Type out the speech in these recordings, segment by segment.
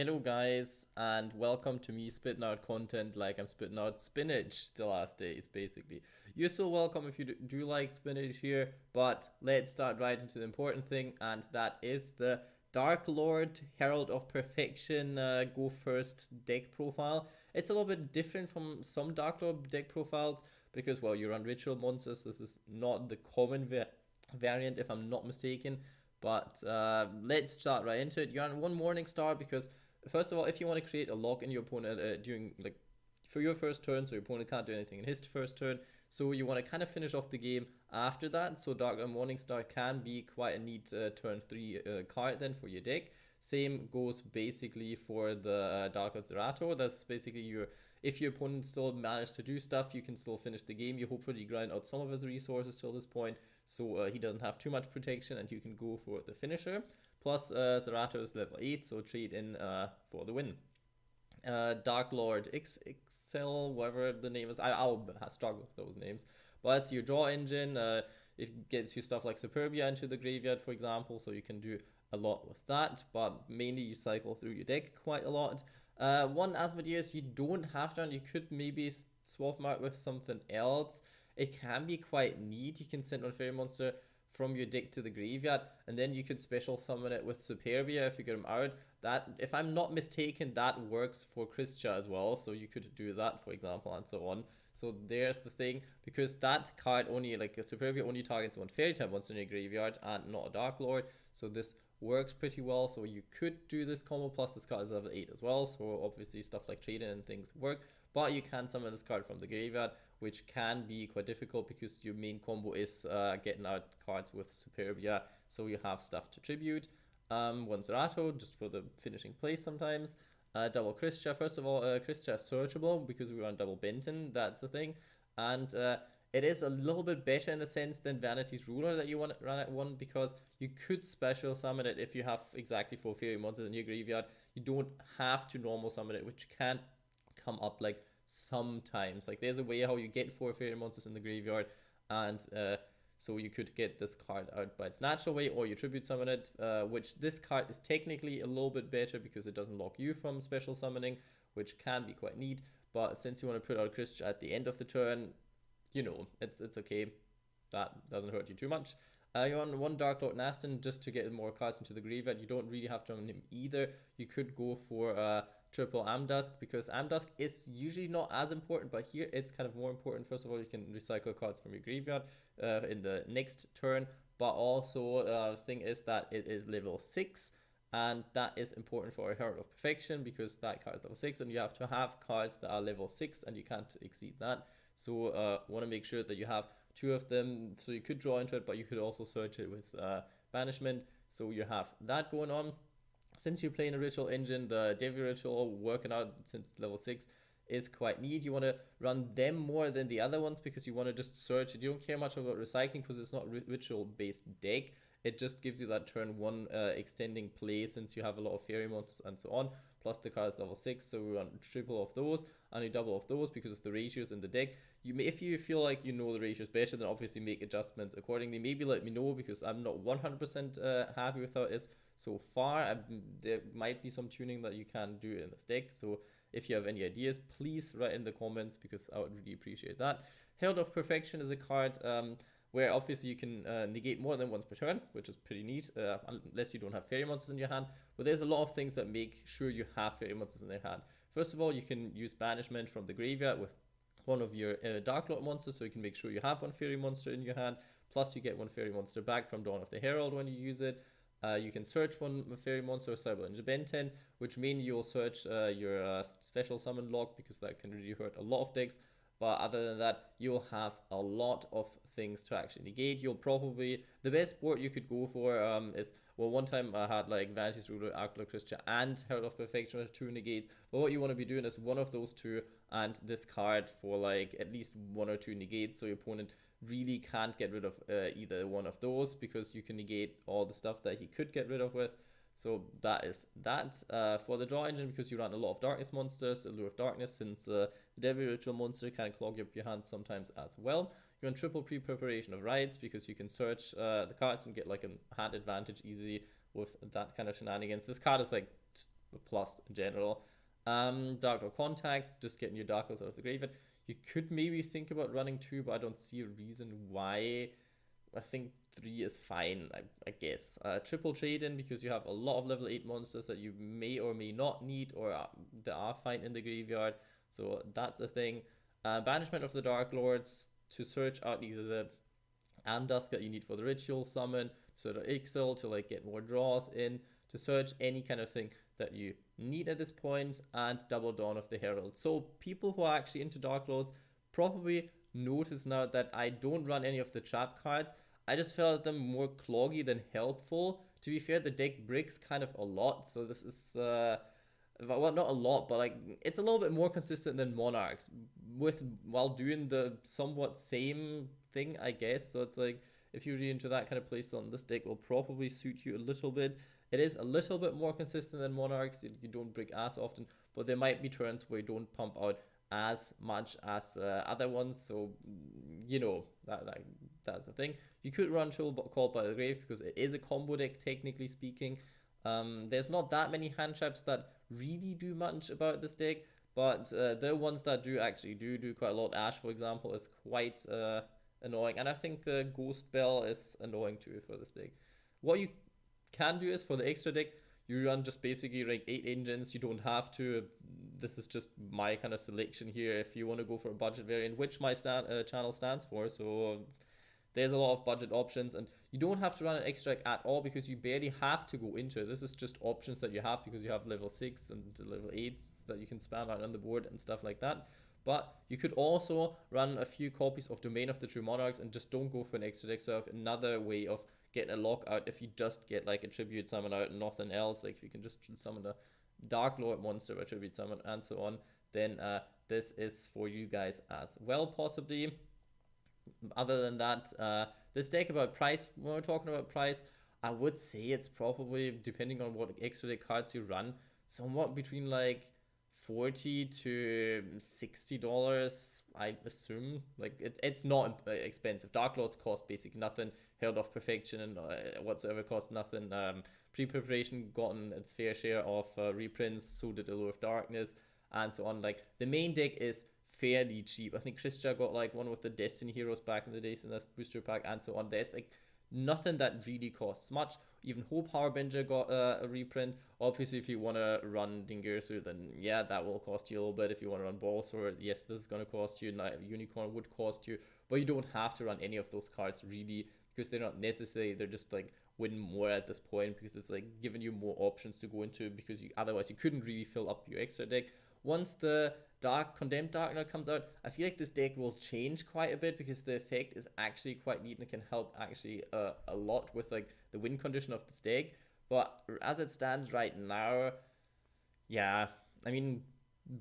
Hello guys, and welcome to me spitting out content like I'm spitting out spinach the last days, basically. You're so welcome if you do like spinach here, but let's start right into the important thing, and that is the Darklord Herald of Perfection Go First deck profile. It's a little bit different from some Darklord deck profiles because, well, you run ritual monsters. This is not the common variant, if I'm not mistaken. But let's start right into it. You're on one Morning Star because first of all, if you want to create a lock in your opponent during like for your first turn, so your opponent can't do anything in his first turn, so you want to kind of finish off the game after that. So Dark Morningstar can be quite a neat turn 3 card then for your deck. Same goes basically for the Darklord Zerato. That's basically your if your opponent still managed to do stuff, you can still finish the game. You hopefully grind out some of his resources till this point, so he doesn't have too much protection, and you can go for the finisher. Plus, Zerato is level 8, so trade in for the win. Darklord XXL, whatever the name is. I'll struggle with those names. But it's your draw engine. It gets you stuff like Superbia into the graveyard, for example, so you can do a lot with that. But mainly you cycle through your deck quite a lot. One Asmodeus you don't have to, and you could maybe swap them out with something else. It can be quite neat. You can send one fairy monster from your deck to the graveyard, and then you could special summon it with Superbia if you get them out. That, if I'm not mistaken, that works for Christia as well, so you could do that, for example, and so on. So there's the thing, because that card only, like a Superbia only targets one fairy type monster in your graveyard and not a Darklord, so this works pretty well. So you could do this combo, plus this card is level 8 as well, so obviously stuff like trading and things work. But you can summon this card from the graveyard, which can be quite difficult because your main combo is getting out cards with Superbia, so you have stuff to tribute. One Zerato, just for the finishing place sometimes. Double Christia. First of all, Christia is searchable because we run double Benton, that's the thing. And it is a little bit better in a sense than Vanity's Ruler that you want to run at 1, because you could special summon it if you have exactly 4 fairy monsters in your graveyard. You don't have to normal summon it, which can come up like sometimes. Like there's a way how you get 4 fairy monsters in the graveyard, and so you could get this card out by its natural way, or you tribute summon it, which this card is technically a little bit better because it doesn't lock you from special summoning, which can be quite neat. But since you want to put out Christia at the end of the turn, you know, it's okay. That doesn't hurt you too much. You're on one Darklord Nastin just to get more cards into the graveyard. You don't really have to on him either. You could go for triple Amdusk, because Amdusk is usually not as important, but here it's kind of more important. First of all, you can recycle cards from your graveyard in the next turn, but also the thing is that it is level 6, and that is important for a Herald of Perfection because that card is level 6, and you have to have cards that are level 6, and you can't exceed that. So want to make sure that you have 2 of them, so you could draw into it, but you could also search it with banishment, so you have that going on. Since you're playing a ritual engine, the Devi ritual working out since level 6 is quite neat. You want to run them more than the other ones because you want to just search it. You don't care much about recycling because it's not ritual based deck. It just gives you that turn 1 extending play since you have a lot of fairy monsters and so on. Plus the card is level 6, so we run triple of those and a double of those because of the ratios in the deck. You may, if you feel like you know the ratios better, then obviously make adjustments accordingly. Maybe let me know because I'm not 100% happy with how it is so far. There might be some tuning that you can do in this deck, so if you have any ideas, please write in the comments because I would really appreciate that. Herald of Perfection is a card where obviously you can negate more than once per turn, which is pretty neat, unless you don't have fairy monsters in your hand. But there's a lot of things that make sure you have fairy monsters in their hand. First of all, you can use banishment from the graveyard with one of your Darklord monsters, so you can make sure you have one fairy monster in your hand. Plus, you get one fairy monster back from Dawn of the Herald when you use it. You can search one fairy monster or Cyber Ninja Ben 10, which means you'll search your special summon log because that can really hurt a lot of decks. But other than that, you'll have a lot of things to actually negate. You'll probably, the best board you could go for is, well, one time I had like Vanity's Ruler, Darklord Christia, and Herald of Perfection with 2 negates. But what you want to be doing is one of those 2 and this card for like at least 1 or 2 negates, so your opponent really can't get rid of either one of those because you can negate all the stuff that he could get rid of with. So that is that. For the draw engine, because you run a lot of darkness monsters, Allure of Darkness, since the Devil Ritual monster can clog up your hand sometimes as well. You're on triple pre-preparation of rights because you can search the cards and get like a hand advantage easily with that kind of shenanigans. This card is like a plus in general. Darklord Contact, just getting your Darklords out of the graveyard. You could maybe think about running 2, but I don't see a reason why. I think 3 is fine, I guess. Triple trade in because you have a lot of level 8 monsters that you may or may not need or that are fine in the graveyard. So that's a thing. Banishment of the Darklords to search out either the Andusk that you need for the ritual summon, sort of Ixal to like get more draws in, to search any kind of thing that you need at this point, and Double Dawn of the Herald. So people who are actually into Darklords probably notice now that I don't run any of the trap cards. I just felt them more cloggy than helpful. To be fair, the deck breaks kind of a lot, so this is well, not a lot, but like it's a little bit more consistent than Monarchs, with while doing the somewhat same thing, I guess. So it's like if you're really into that kind of playstyle, this deck will probably suit you a little bit. It is a little bit more consistent than Monarchs. You don't break as often, but there might be turns where you don't pump out as much as other ones. So you know that's the thing. You could run Called by the Grave because it is a combo deck, technically speaking. There's not that many hand traps that really do much about this deck, but the ones that do actually do quite a lot. Ash, for example, is quite annoying, and I think the Ghost Bell is annoying too for this deck. What you can do is for the extra deck, you run just basically like 8 engines. You don't have to. This is just my kind of selection here. If you want to go for a budget variant, which my channel stands for, so there's a lot of budget options, and you don't have to run an extra deck at all because you barely have to go into it. This is just options that you have because you have level 6 and level 8s that you can spam out on the board and stuff like that. But you could also run a few copies of Domain of the True Monarchs and just don't go for an extra deck. So have another way of getting a lockout if you just get like a tribute summon out and nothing else. Like if you can just summon a Darklord monster by tribute summon and so on, then this is for you guys as well, possibly. Other than that, this deck about price, when we're talking about price, I would say it's probably, depending on what extra deck cards you run, somewhat between like $40 to $60, I assume. Like it's not expensive. Darklords cost basically nothing. Herald of Perfection and whatsoever cost nothing. Pre-preparation gotten its fair share of reprints, so did Allure of Darkness, and so on. Like the main deck is fairly cheap. I think Christia got like one with the Destiny Heroes back in the days in that booster pack and so on. There's like nothing that really costs much. Even Hope Harbinger got a reprint. Obviously, if you want to run Dingirsu, then yeah, that will cost you a little bit. If you want to run Ball Sword, yes, this is going to cost you. Unicorn would cost you, but you don't have to run any of those cards really because they're not necessary. They're just like win more at this point because it's like giving you more options to go into because otherwise you couldn't really fill up your extra deck. Once the Condemned Darknord comes out, I feel like this deck will change quite a bit because the effect is actually quite neat and can help actually a lot with like the win condition of this deck. But as it stands right now, yeah, I mean,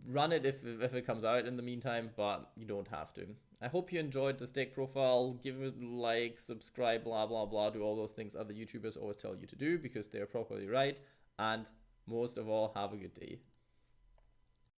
run it if it comes out in the meantime, but you don't have to. I hope you enjoyed this deck profile. Give it a like, subscribe, blah blah blah, do all those things other YouTubers always tell you to do because they're probably right. And most of all, have a good day.